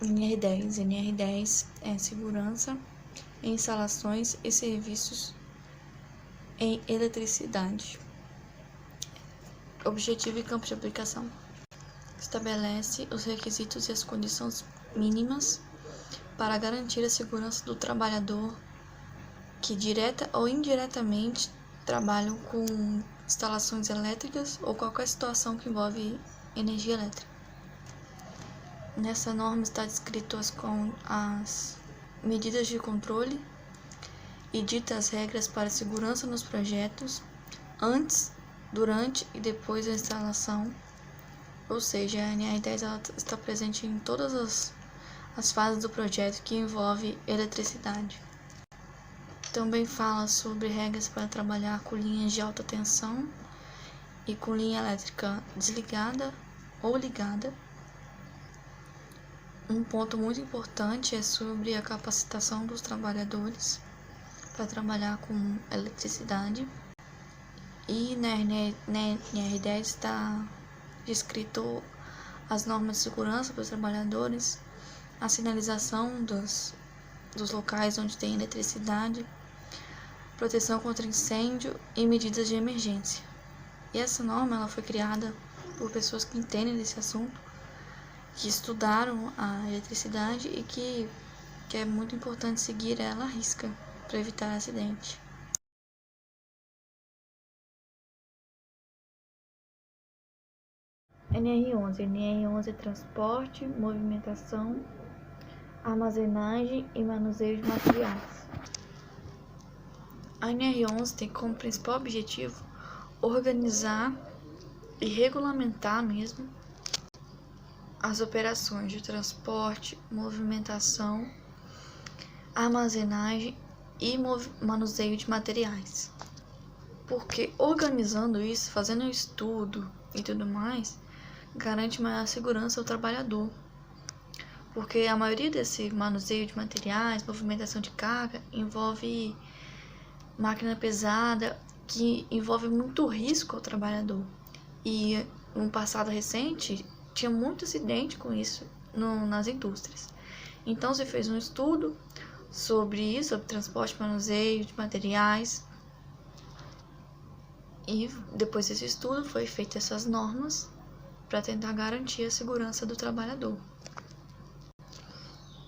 NR10. NR10 é segurança em instalações e serviços em eletricidade. Objetivo e campo de aplicação. Estabelece os requisitos e as condições mínimas para garantir a segurança do trabalhador que direta ou indiretamente trabalham com instalações elétricas ou qualquer situação que envolve energia elétrica. Nessa norma está descrito as medidas de controle e dita as regras para segurança nos projetos antes, durante e depois da instalação, ou seja, a NR10 ela está presente em todas as fases do projeto que envolve eletricidade. Também fala sobre regras para trabalhar com linhas de alta tensão e com linha elétrica desligada ou ligada. Um ponto muito importante é sobre a capacitação dos trabalhadores para trabalhar com eletricidade. E na NR10 está descrito as normas de segurança para os trabalhadores, a sinalização dos locais onde tem eletricidade, proteção contra incêndio e medidas de emergência. E essa norma ela foi criada por pessoas que entendem desse assunto, que estudaram a eletricidade e que é muito importante seguir ela à risca para evitar acidente. NR11 é transporte, movimentação, armazenagem e manuseio de materiais. A NR11 tem como principal objetivo organizar e regulamentar mesmo as operações de transporte, movimentação, armazenagem e manuseio de materiais. Porque organizando isso, fazendo um estudo e tudo mais, garante maior segurança ao trabalhador. Porque a maioria desse manuseio de materiais, movimentação de carga, envolve máquina pesada, que envolve muito risco ao trabalhador. E no passado recente, tinha muito acidente com isso nas indústrias. Então, se fez um estudo sobre isso, sobre transporte e manuseio de materiais. E depois desse estudo, foi feitas essas normas para tentar garantir a segurança do trabalhador.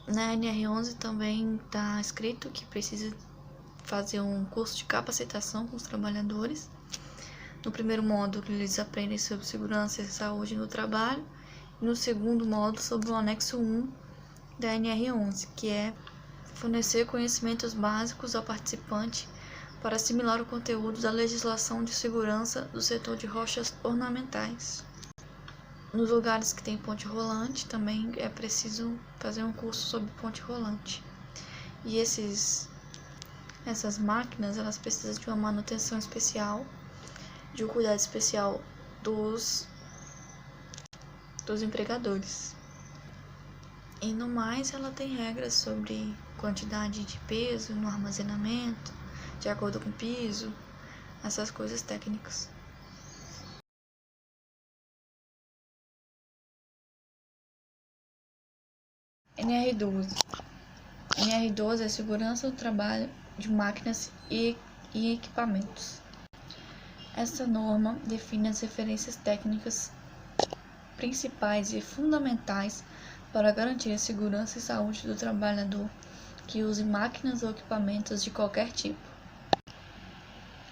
Na NR11 também está escrito que precisa fazer um curso de capacitação com os trabalhadores. No primeiro módulo, eles aprendem sobre segurança e saúde no trabalho. E no segundo módulo, sobre o anexo 1 da NR11, que é fornecer conhecimentos básicos ao participante para assimilar o conteúdo da legislação de segurança do setor de rochas ornamentais. Nos lugares que tem ponte rolante, também é preciso fazer um curso sobre ponte rolante. E essas máquinas, elas precisam de uma manutenção especial, de um cuidado especial dos empregadores. E no mais, ela tem regras sobre quantidade de peso no armazenamento, de acordo com o piso, essas coisas técnicas. NR12. NR12 é segurança do trabalho de máquinas e equipamentos. Essa norma define as referências técnicas principais e fundamentais para garantir a segurança e saúde do trabalhador que use máquinas ou equipamentos de qualquer tipo.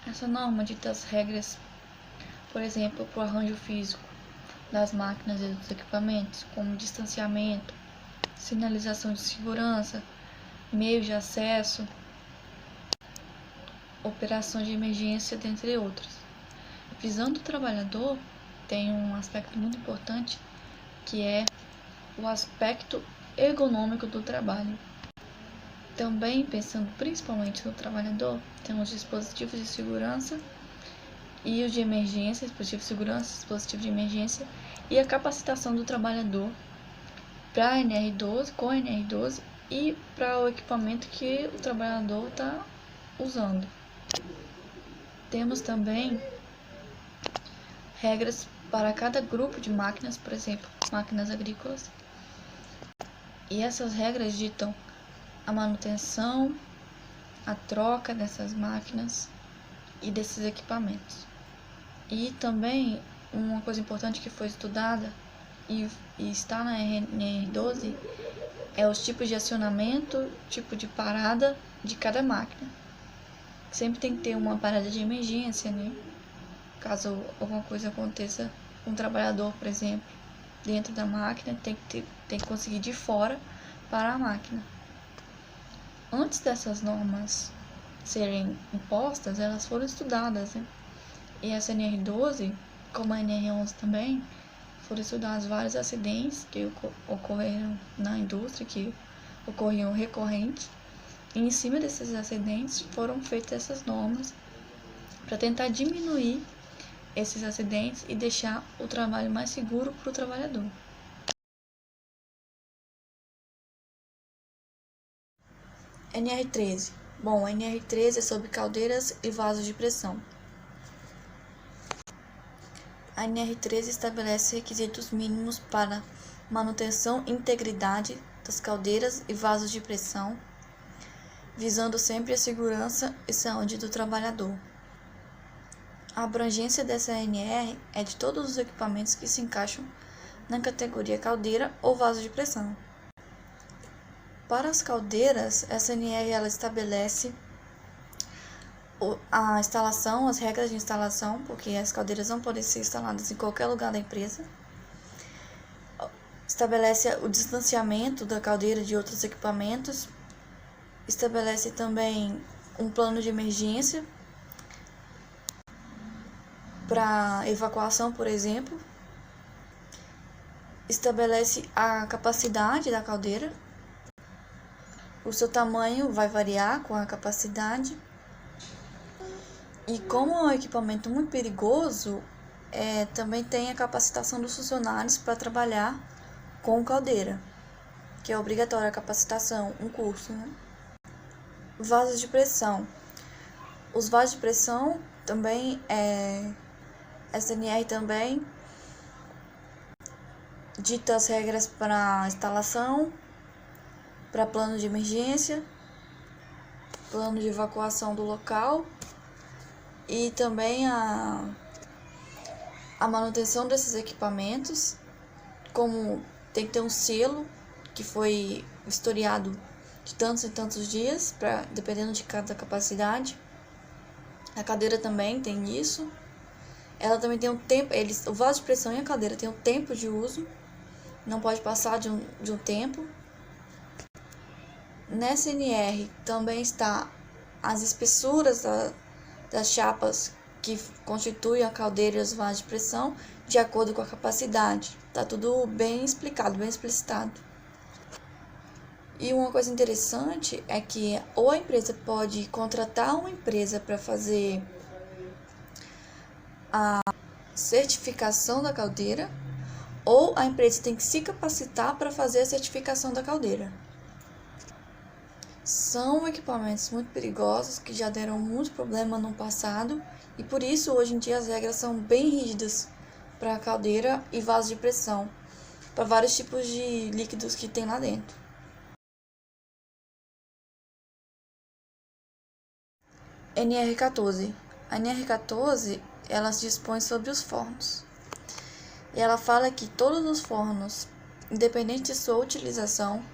Essa norma dita as regras, por exemplo, para o arranjo físico das máquinas e dos equipamentos, como distanciamento, sinalização de segurança, meios de acesso, operações de emergência, dentre outros. A visão do trabalhador tem um aspecto muito importante, que é o aspecto ergonômico do trabalho. Também, pensando principalmente no trabalhador, temos dispositivos de segurança e os de emergência, dispositivo de segurança, dispositivo de emergência, e a capacitação do trabalhador para a NR12, com a NR12 e para o equipamento que o trabalhador está usando. Temos também regras para cada grupo de máquinas, por exemplo, máquinas agrícolas, E essas regras ditam a manutenção, a troca dessas máquinas e desses equipamentos. E também uma coisa importante que foi estudada e está na NR12 é os tipos de acionamento, tipo de parada de cada máquina. Sempre tem que ter uma parada de emergência, né? Caso alguma coisa aconteça com um trabalhador, por exemplo, dentro da máquina, tem que conseguir de fora parar a máquina. Antes dessas normas serem impostas, elas foram estudadas, né? E essa NR12, como a NR11 também, foram estudados vários acidentes que ocorreram na indústria, que ocorriam recorrente. E em cima desses acidentes foram feitas essas normas para tentar diminuir esses acidentes e deixar o trabalho mais seguro para o trabalhador. NR13. Bom, a NR13 é sobre caldeiras e vasos de pressão. A NR13 estabelece requisitos mínimos para manutenção e integridade das caldeiras e vasos de pressão, visando sempre a segurança e saúde do trabalhador. A abrangência dessa ANR é de todos os equipamentos que se encaixam na categoria caldeira ou vaso de pressão. Para as caldeiras, essa ANR ela estabelece a instalação, as regras de instalação, porque as caldeiras não podem ser instaladas em qualquer lugar da empresa. Estabelece o distanciamento da caldeira de outros equipamentos. Estabelece também um plano de emergência para evacuação, por exemplo. Estabelece a capacidade da caldeira. O seu tamanho vai variar com a capacidade. E como é um equipamento muito perigoso, também tem a capacitação dos funcionários para trabalhar com caldeira, que é obrigatória a capacitação, um curso, né? Vasos de pressão. Os vasos de pressão também, SNR também dita as regras para instalação, para plano de emergência, plano de evacuação do local e também a manutenção desses equipamentos, como tem que ter um selo que foi historiado de tantos e tantos dias, dependendo de cada capacidade. A cadeira também tem isso. Ela também tem um tempo, o vaso de pressão e a cadeira tem um tempo de uso, não pode passar de um tempo. Nessa NR também está as espessuras das chapas que constituem a caldeira e os vasos de pressão, de acordo com a capacidade. Está tudo bem explicado, bem explicitado. E uma coisa interessante é que ou a empresa pode contratar uma empresa para fazer a certificação da caldeira, ou a empresa tem que se capacitar para fazer a certificação da caldeira. São equipamentos muito perigosos que já deram muito problema no passado e por isso hoje em dia as regras são bem rígidas para caldeira e vaso de pressão, para vários tipos de líquidos que tem lá dentro. NR14. A NR14 ela se dispõe sobre os fornos. E ela fala que todos os fornos, independente de sua utilização,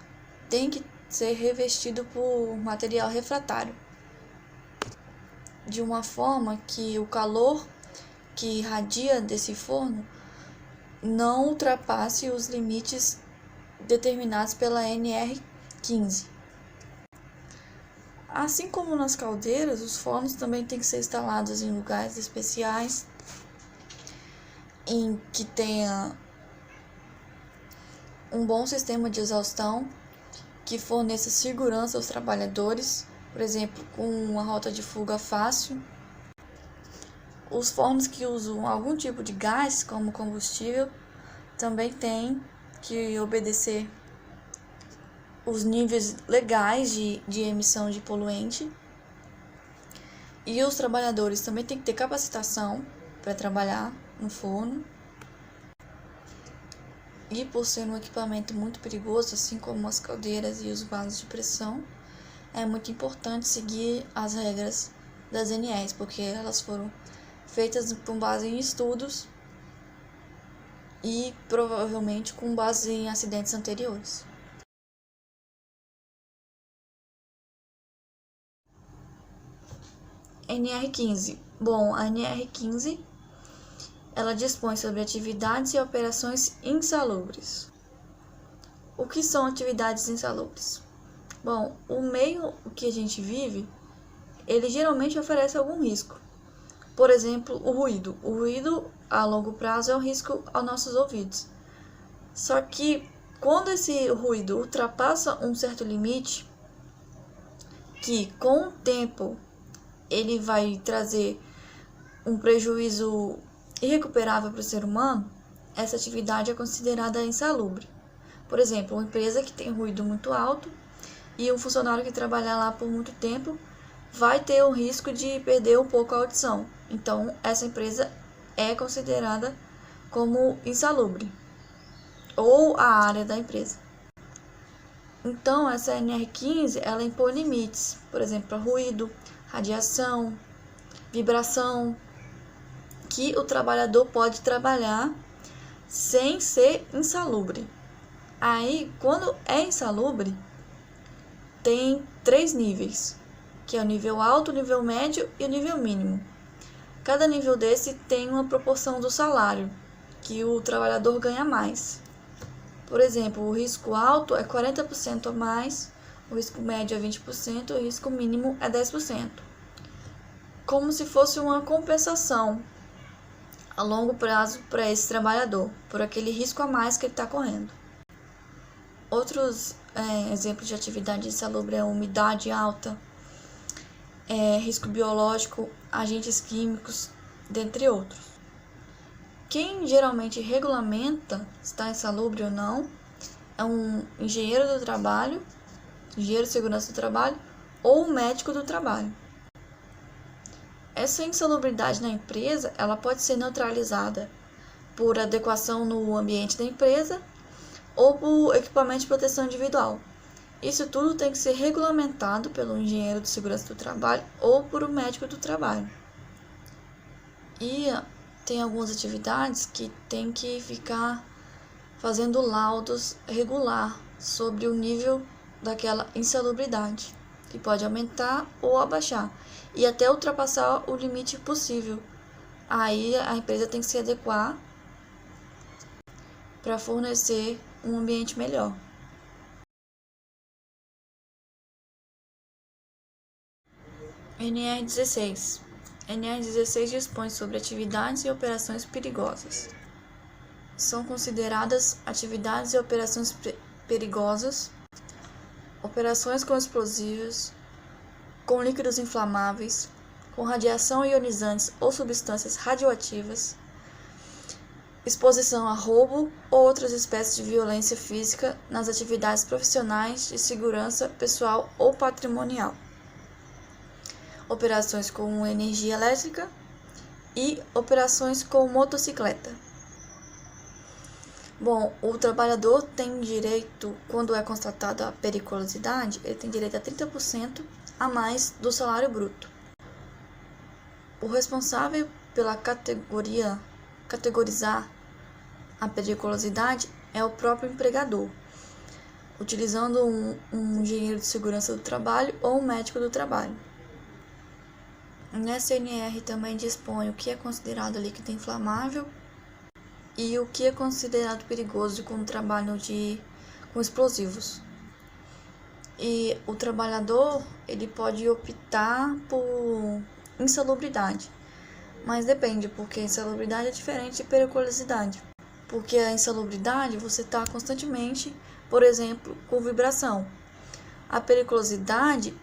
tem que ser revestido por material refratário, de uma forma que o calor que irradia desse forno não ultrapasse os limites determinados pela NR15. Assim como nas caldeiras, os fornos também têm que ser instalados em lugares especiais, em que tenha um bom sistema de exaustão, que forneça segurança aos trabalhadores, por exemplo, com uma rota de fuga fácil. Os fornos que usam algum tipo de gás como combustível também têm que obedecer os níveis legais de emissão de poluente. E os trabalhadores também têm que ter capacitação para trabalhar no forno. E por ser um equipamento muito perigoso, assim como as caldeiras e os vasos de pressão, é muito importante seguir as regras das NRs, porque elas foram feitas com base em estudos e provavelmente com base em acidentes anteriores. NR15. Bom, a NR15 ela dispõe sobre atividades e operações insalubres. O que são atividades insalubres? Bom, o meio que a gente vive, ele geralmente oferece algum risco. Por exemplo, o ruído. O ruído a longo prazo é um risco aos nossos ouvidos. Só que quando esse ruído ultrapassa um certo limite, que com o tempo ele vai trazer um prejuízo irrecuperável para o ser humano, essa atividade é considerada insalubre. Por exemplo, uma empresa que tem ruído muito alto e um funcionário que trabalhar lá por muito tempo vai ter o risco de perder um pouco a audição. Então, essa empresa é considerada como insalubre, ou a área da empresa. Então, essa NR15, ela impõe limites, por exemplo, para ruído, radiação, vibração, que o trabalhador pode trabalhar sem ser insalubre. Aí, quando é insalubre, tem 3 níveis, que é o nível alto, o nível médio e o nível mínimo. Cada nível desse tem uma proporção do salário, que o trabalhador ganha mais. Por exemplo, o risco alto é 40% a mais, o risco médio é 20%, o risco mínimo é 10%. Como se fosse uma compensação a longo prazo para esse trabalhador, por aquele risco a mais que ele está correndo. Outros exemplos de atividade insalubre é umidade alta, risco biológico, agentes químicos, dentre outros. Quem geralmente regulamenta se está insalubre ou não é um engenheiro do trabalho, engenheiro de segurança do trabalho ou um médico do trabalho. Essa insalubridade na empresa ela pode ser neutralizada por adequação no ambiente da empresa ou por equipamento de proteção individual. Isso tudo tem que ser regulamentado pelo engenheiro de segurança do trabalho ou por um médico do trabalho. E tem algumas atividades que tem que ficar fazendo laudos regular sobre o nível daquela insalubridade, que pode aumentar ou abaixar, e até ultrapassar o limite possível. Aí a empresa tem que se adequar para fornecer um ambiente melhor. NR16. NR16 dispõe sobre atividades e operações perigosas. São consideradas atividades e operações perigosas, operações com explosivos, com líquidos inflamáveis, com radiação ionizantes ou substâncias radioativas, exposição a roubo ou outras espécies de violência física nas atividades profissionais de segurança pessoal ou patrimonial, operações com energia elétrica e operações com motocicleta. Bom, o trabalhador tem direito, quando é constatada a periculosidade, ele tem direito a 30% a mais do salário bruto. O responsável pela categorizar a periculosidade é o próprio empregador, utilizando um engenheiro de segurança do trabalho ou um médico do trabalho. Nessa NR também dispõe o que é considerado líquido inflamável e o que é considerado perigoso com o trabalho com explosivos. E o trabalhador ele pode optar por insalubridade, mas depende, porque insalubridade é diferente de periculosidade. Porque a insalubridade você está constantemente, por exemplo, com vibração. A periculosidade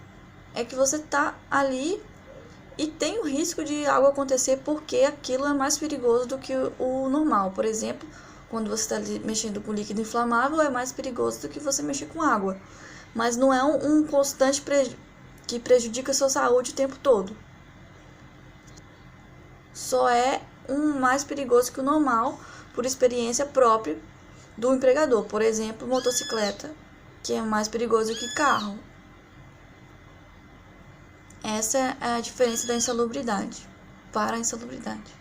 é que você está ali e tem o risco de algo acontecer porque aquilo é mais perigoso do que o normal. Por exemplo, quando você está mexendo com líquido inflamável, é mais perigoso do que você mexer com água. Mas não é um constante que prejudica a sua saúde o tempo todo. Só é um mais perigoso que o normal, por experiência própria, do empregador. Por exemplo, motocicleta, que é mais perigoso que carro. Essa é a diferença da insalubridade para a insalubridade.